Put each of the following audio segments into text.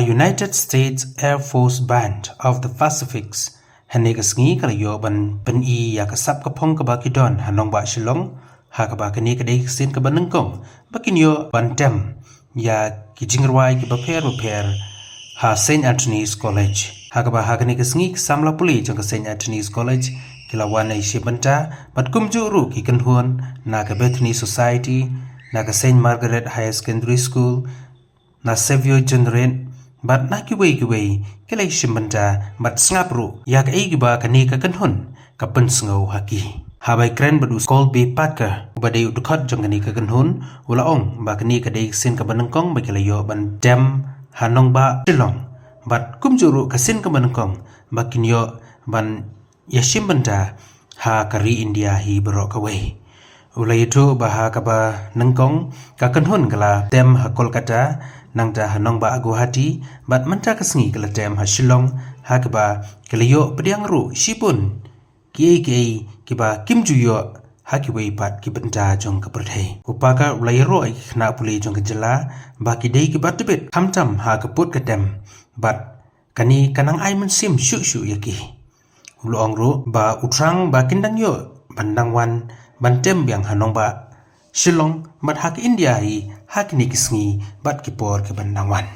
United States Air Force Band of the Pacifics Hanegasngi kalayo ban pen-i ya kasap kapong kabakidon hanong ba Shillong ha kabakani kadai sin kabanengkong bakinyo bantem ya kijingrwai kibaper ha St. Anthony's College ha kabahagani kasngi samla puli jong St. Anthony's College kilawan ay shibanta bat kumjuru kikanhuan na ka Bethany Society na ka St. Margaret Higher Secondary School na Savior Generate bat na kiway kilay shibanta bat ngapru yak aigiba kani ka kanhun ka Lyngngoh haki habay kren badu Colby Parker baday dkhot jong kani ka kanhun ulaong ba kani ka day sin ka banengkong ba kilayo ban dem hanong ba Shillong bat kumjuru ka sin ka banengkong ba kinyo ban yashimbanta ha kari India hi baro kawai ulay ito baha ka ba nengkong ka kanhun kala dem ha Kolkata nang da hanong ba Guwahati bat manta kasngi kala dem ha Shillong ha ka ba kalayo pediang ru shipun ki ba kimjuyo ha ki wei pat ki banta jong ka pradhai upaka ulay ro ai khna puli jong ka jala ba ki dei ki bat tibet khamtam ha ka put ka dem bat kani kanang ai man sim shu yaki ulong ru ba utrang ba kindang yo bandang wan bantem yang hanong ba Shillong bat hak India hi hak ni kisngi bat kipor ke bandang wan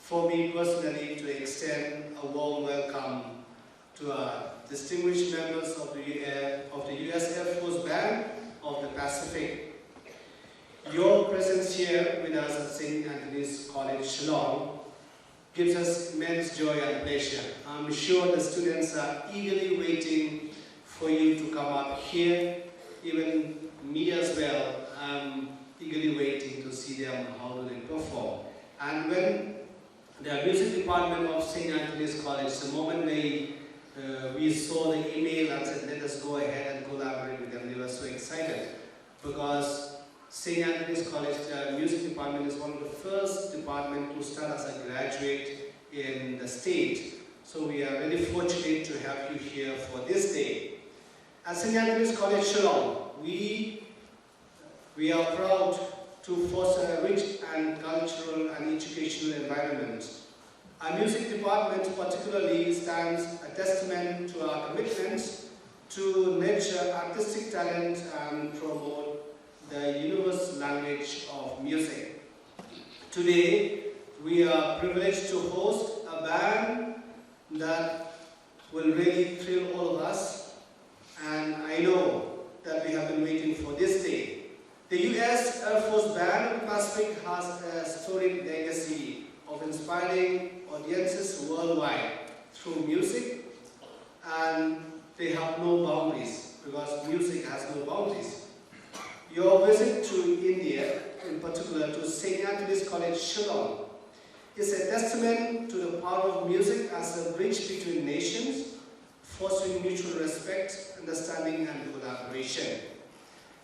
for me personally to extend a warm welcome to our distinguished members of the U.S. Air Force Band of the Pacific. Your presence here with us at St. Anthony's College, Shillong, gives us immense joy and pleasure. I'm sure the students are eagerly waiting for you to come up here. Even me as well, I'm eagerly waiting to see them, how do they perform. And when the music department of St. Anthony's College, the moment we saw the email and said, let us go ahead and collaborate with them, they were so excited, because St. Anthony's College music department is one of the first departments to start as a graduate in the state. So we are really fortunate to have you here for this day. At St. Anthony's College, Shillong, we are proud to foster a rich and cultural and educational environment. Our music department particularly stands a testament to our commitment to nurture artistic talent and promote the universal language of music. Today, we are privileged to host a band that will really thrill all of us, and I know that we have been waiting for this day. The U.S. Air Force Band of the Pacific has a storied legacy of inspiring audiences worldwide through music, and they have no boundaries, because music has no boundaries. Your visit to India, in particular to St. Anthony's College, Shillong, is a testament to the power of music as a bridge between nations, fostering mutual respect, understanding, and collaboration.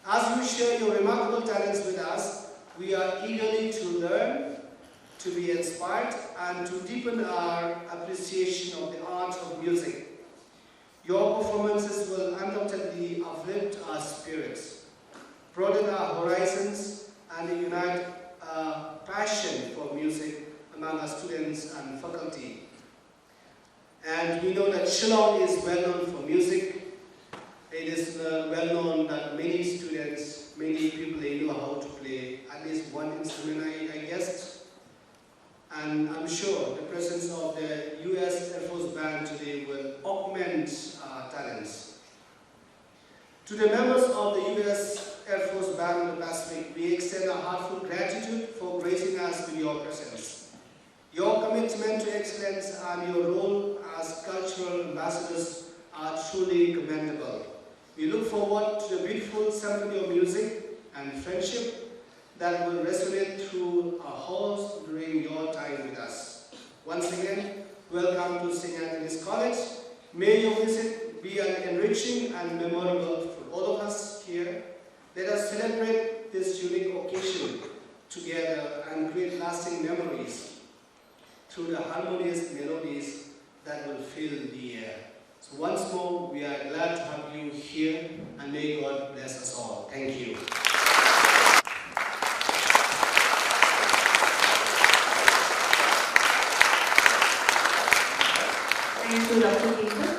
As you share your remarkable talents with us, we are eagerly to learn, to be inspired, and to deepen our appreciation of the art of music. Your performances will undoubtedly uplift our spirits, broaden our horizons, and unite a passion for music among our students and faculty. And we know that Shillong is well known for music. It is well known that many students, many people, they know how to play at least one instrument, I guess. And I'm sure the presence of the U.S. Air Force Band today will augment our talents. To the members of the U.S. Air Force Band of the Pacific, we extend our heartfelt gratitude for gracing us with your presence. Your commitment to excellence and your role as cultural ambassadors are truly commendable. We look forward to the beautiful symphony of music and friendship that will resonate through our halls during your time with us. Once again, welcome to St. Anthony's College. May your visit be an enriching and memorable for all of us here. Let us celebrate this unique occasion together and create lasting memories through the harmonious melodies that will fill the air. So once more, we are glad to have you here, and may God bless us all. Thank you. Thank you, Dr. Khynnah.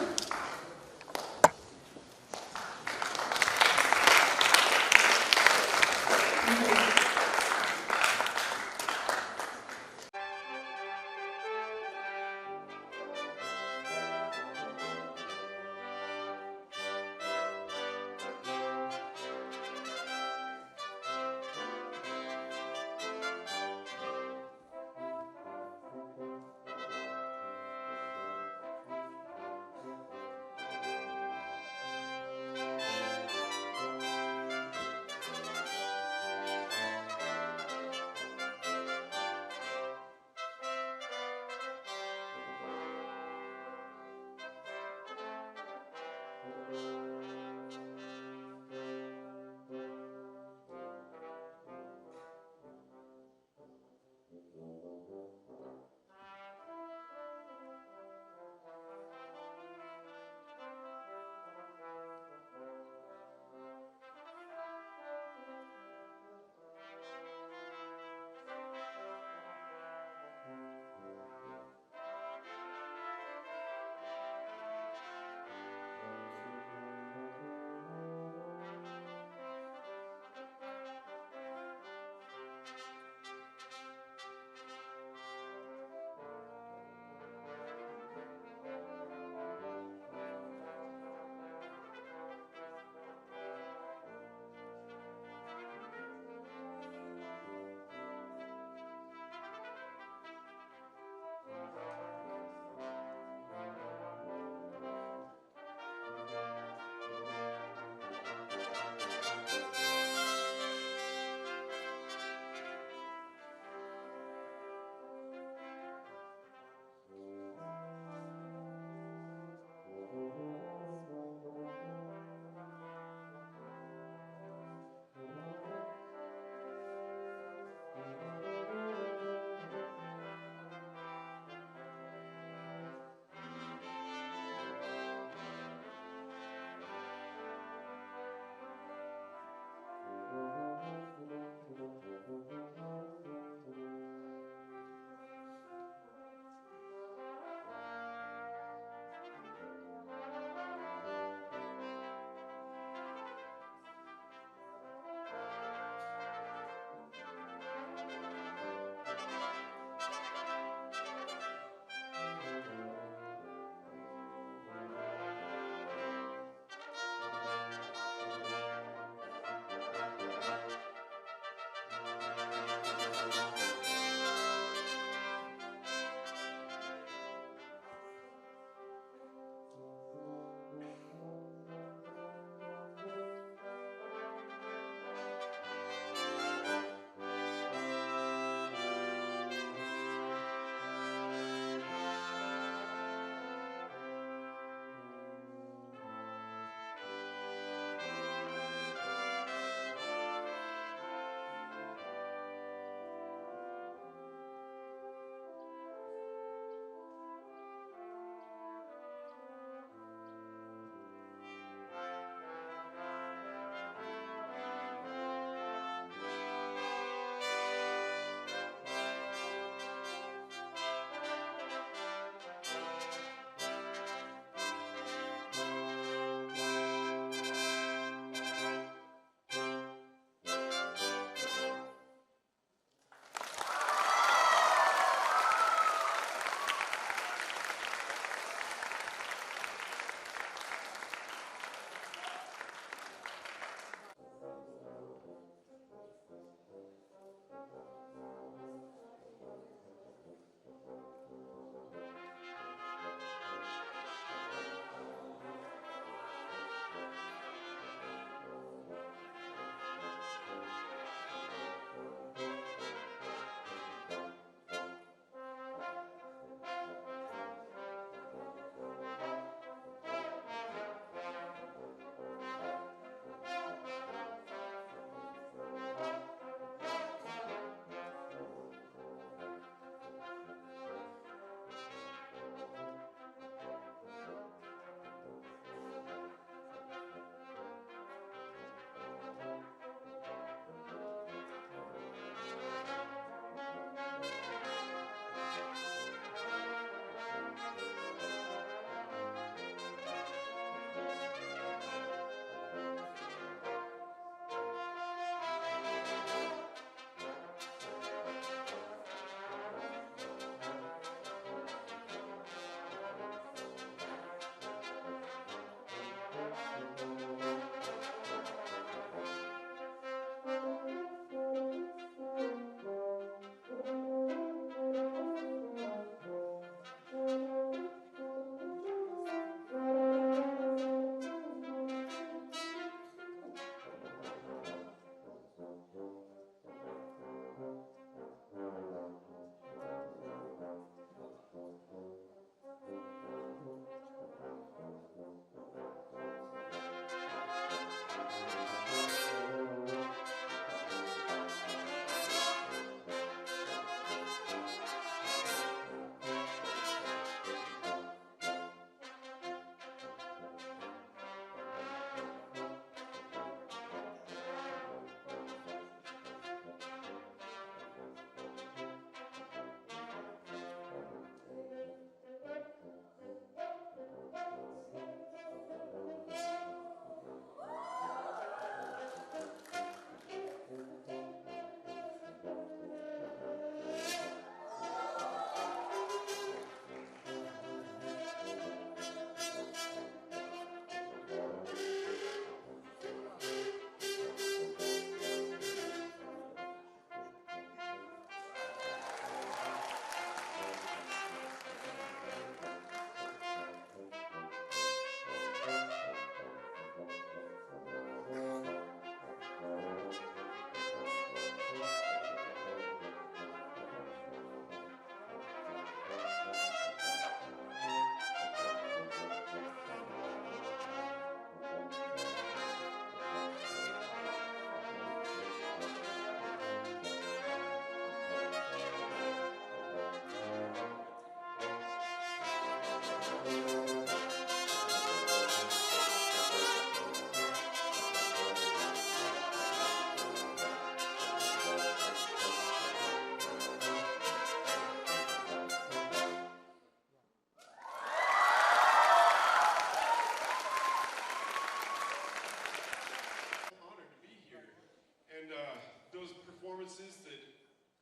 performances that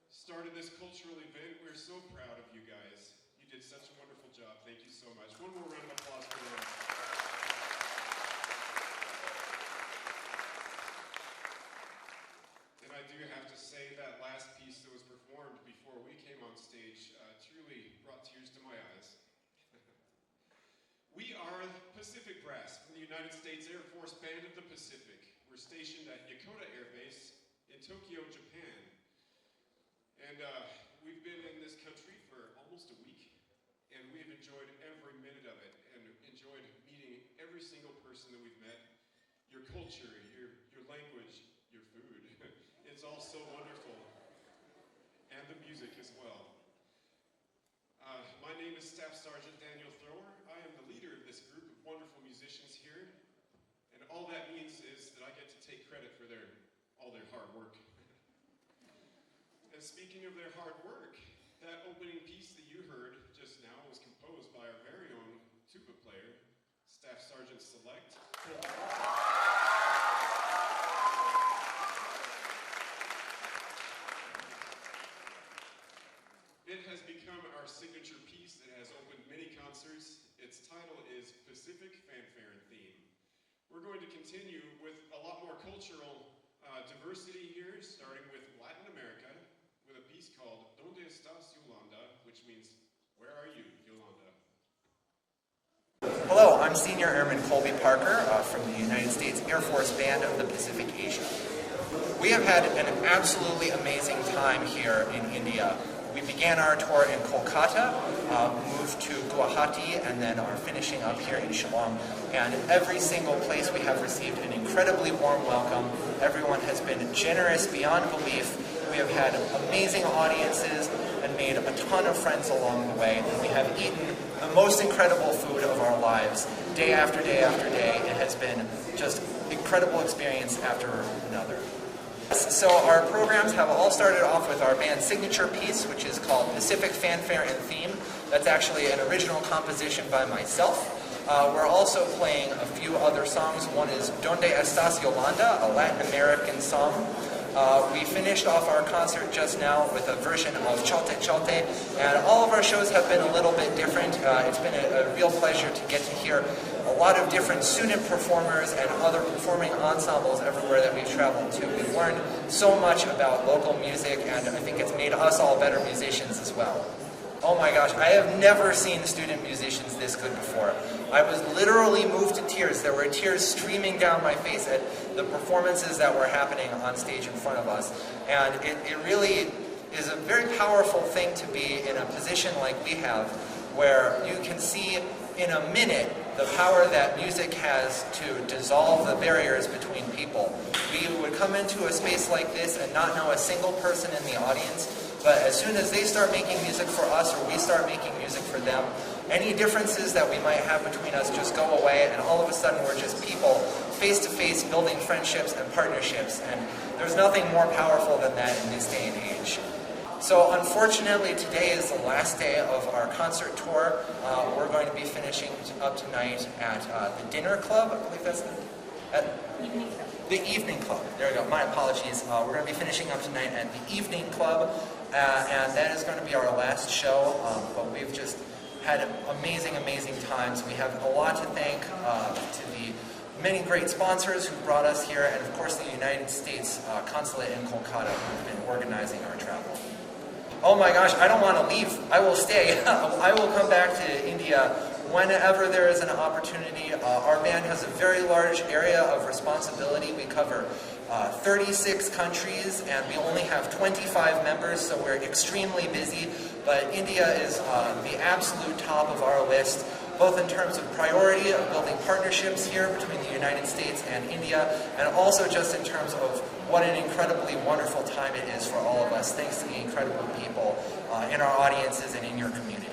started this cultural event. We're so proud of you guys. You did such a wonderful job. Thank you so much. One more round of applause for them. And I do have to say that last piece that was performed before we came on stage truly brought tears to my eyes. We are Pacific Brass from the United States Air Force Band of the Pacific. We're stationed at Dkhot Air Base in Tokyo, Japan. And we've been in this country for almost a week, and we've enjoyed every minute of it, and enjoyed meeting every single person that we've met. Your culture, your language, your food. It's all so wonderful. And the music as well. My name is Staff Sergeant Daniel Thrower. I am the leader of this group of wonderful musicians here. And all that means is that I get to take credit for all their hard work. And speaking of their hard work, that opening piece that you heard just now was composed by our very own tuba player, Staff Sergeant Select. It has become our signature piece that has opened many concerts. Its title is Pacific Fanfare and Theme. We're going to continue with a lot more cultural diversity here, starting with Latin America, with a piece called Donde Estás, Yolanda, which means, where are you, Yolanda? Hello, I'm Senior Airman Colby Parker from the United States Air Force Band of the Pacific Asia. We have had an absolutely amazing time here in India. We began our tour in Kolkata, moved to Guwahati, and then are finishing up here in Shillong. And every single place we have received an incredibly warm welcome. Everyone has been generous beyond belief. We have had amazing audiences and made a ton of friends along the way. And we have eaten the most incredible food of our lives, day after day after day. It has been just incredible experience after another. So our programs have all started off with our band's signature piece, which is called Pacific Fanfare and Theme. That's actually an original composition by myself. We're also playing a few other songs. One is Donde Estás, Yolanda, a Latin American song. We finished off our concert just now with a version of Cholte Cholte, and all of our shows have been a little bit different. It's been a real pleasure to get to hear a lot of different student performers and other performing ensembles everywhere that we've traveled to. We've learned so much about local music, and I think it's made us all better musicians as well. Oh my gosh, I have never seen student musicians this good before. I was literally moved to tears. There were tears streaming down my face at the performances that were happening on stage in front of us. And it really is a very powerful thing to be in a position like we have, where you can see in a minute the power that music has to dissolve the barriers between people. We would come into a space like this and not know a single person in the audience, but as soon as they start making music for us or we start making music for them, any differences that we might have between us just go away, and all of a sudden we're just people face to face building friendships and partnerships, and there's nothing more powerful than that in this day and age. So unfortunately today is the last day of our concert tour. We're going to be finishing up tonight at the Dinner Club, I believe that's Evening Club. The Evening Club. There we go. My apologies. We're going to be finishing up tonight at the Evening Club, and that is going to be our last show. But we've just had amazing, amazing times. We have a lot to thank to the many great sponsors who brought us here, and of course the United States Consulate in Kolkata, who've been organizing our travel. Oh my gosh, I don't want to leave. I will stay. I will come back to India whenever there is an opportunity. Our band has a very large area of responsibility. We cover 36 countries, and we only have 25 members, so we're extremely busy. But India is the absolute top of our list, both in terms of priority of building partnerships here between the United States and India, and also just in terms of what an incredibly wonderful time it is for all of us, thanks to the incredible people in our audiences and in your community.